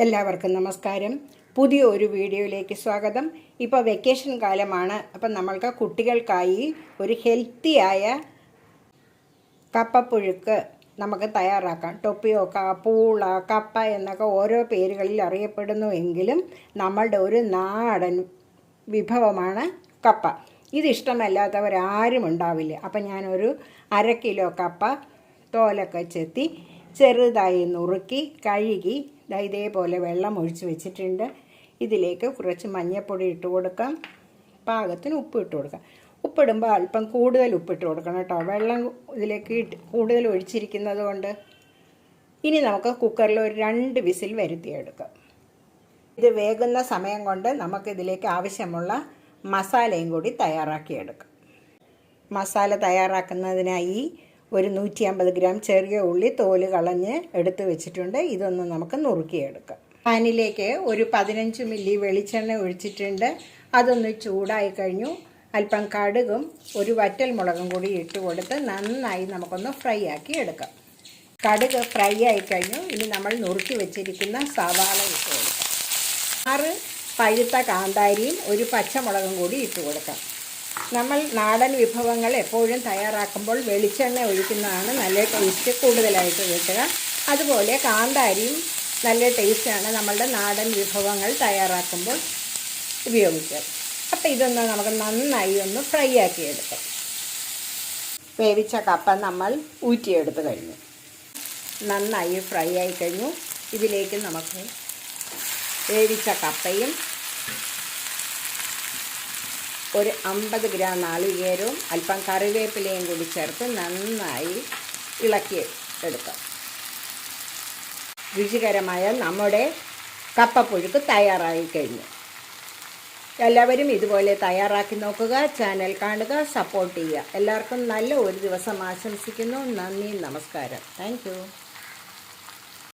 എല്ലാവർക്കും നമസ്കാരം. പുതിയ ഒരു വീഡിയോയിലേക്ക് സ്വാഗതം. ഇപ്പോൾ വെക്കേഷൻ കാലമാണ്. അപ്പം നമ്മൾക്ക് കുട്ടികൾക്കായി ഒരു ഹെൽത്തിയായ കപ്പപ്പുഴുക്ക് നമുക്ക് തയ്യാറാക്കാം. ടൊപ്പിയോക്ക, പൂള, കപ്പ എന്നൊക്കെ ഓരോ പേരുകളിൽ അറിയപ്പെടുന്നുവെങ്കിലും നമ്മളുടെ ഒരു നാടൻ വിഭവമാണ് കപ്പ. ഇതിഷ്ടമല്ലാത്തവരാരും ഉണ്ടാവില്ല. അപ്പം ഞാനൊരു 1/2 കിലോ കപ്പ തോലൊക്കെ ചെത്തി ചെറുതായി നുറുക്കി കഴുകി ഇതേപോലെ വെള്ളം ഒഴിച്ച് വെച്ചിട്ടുണ്ട്. ഇതിലേക്ക് കുറച്ച് മഞ്ഞൾപ്പൊടി ഇട്ട് കൊടുക്കാം, പാകത്തിന് ഉപ്പ് ഇട്ട് കൊടുക്കാം. ഉപ്പിടുമ്പോൾ അല്പം കൂടുതൽ ഉപ്പിട്ട് കൊടുക്കണം കേട്ടോ, വെള്ളം ഇതിലേക്ക് കൂടുതൽ ഒഴിച്ചിരിക്കുന്നത് കൊണ്ട്. ഇനി നമുക്ക് കുക്കറിൽ ഒരു 2 വിസിൽ വരുത്തിയെടുക്കാം. ഇത് വേകുന്ന സമയം കൊണ്ട് നമുക്കിതിലേക്ക് ആവശ്യമുള്ള മസാലയും കൂടി തയ്യാറാക്കിയെടുക്കാം. മസാല തയ്യാറാക്കുന്നതിനായി ഒരു 150 ഗ്രാം ചെറിയ ഉള്ളി തോല് കളഞ്ഞ് എടുത്ത് വെച്ചിട്ടുണ്ട്. ഇതൊന്ന് നമുക്ക് നുറുക്കിയെടുക്കാം. പാനിലേക്ക് ഒരു 15 മില്ലി വെളിച്ചെണ്ണ ഒഴിച്ചിട്ടുണ്ട്. അതൊന്ന് ചൂടായി കഴിഞ്ഞു. അല്പം കടുകും ഒരു വറ്റൽ മുളകും കൂടി ഇട്ട് കൊടുത്ത് നന്നായി നമുക്കൊന്ന് ഫ്രൈ ആക്കി എടുക്കാം. കടുക് ഫ്രൈ ആയി കഴിഞ്ഞു. ഇനി നമ്മൾ നുറുക്കി വെച്ചിരിക്കുന്ന സവാള ഇട്ട് കൊടുക്കാം. 6 പഴുത്ത കാന്താരിയും ഒരു പച്ചമുളകും കൂടി ഇട്ട് കൊടുക്കാം. നമ്മൾ നാടൻ വിഭവങ്ങൾ എപ്പോഴും തയ്യാറാക്കുമ്പോൾ വെളിച്ചെണ്ണ ഒഴിക്കുന്നതാണ് നല്ല ടേസ്റ്റ് കൂടുതലായിട്ട് കിട്ടുക. അതുപോലെ കാന്താരിയും നല്ല ടേസ്റ്റാണ് നമ്മളുടെ നാടൻ വിഭവങ്ങൾ തയ്യാറാക്കുമ്പോൾ ഉപയോഗിക്കുക. അപ്പോൾ ഇതൊന്ന് നമുക്ക് നന്നായി ഒന്ന് ഫ്രൈ ആക്കിയെടുക്കാം. വേവിച്ച കപ്പ നമ്മൾ ഊറ്റിയെടുത്ത് കഴിഞ്ഞു. നന്നായി ഫ്രൈ ആയി കഴിഞ്ഞു. ഇതിലേക്ക് നമുക്ക് വേവിച്ച കപ്പയും ഒരു 50 ഗ്രാം നാളികേരവും അല്പം കറിവേപ്പിലയും കൂടി ചേർത്ത് നന്നായി ഇളക്കി എടുക്കാം. രുചികരമായ നമ്മുടെ കപ്പപ്പുഴുക്ക് തയ്യാറായി കഴിഞ്ഞു. എല്ലാവരും ഇതുപോലെ തയ്യാറാക്കി നോക്കുക. ചാനൽ കാണുക, സപ്പോർട്ട് ചെയ്യുക. എല്ലാവർക്കും നല്ല ഒരു ദിവസം ആശംസിക്കുന്നു. നന്ദി, നമസ്കാരം. Thank you.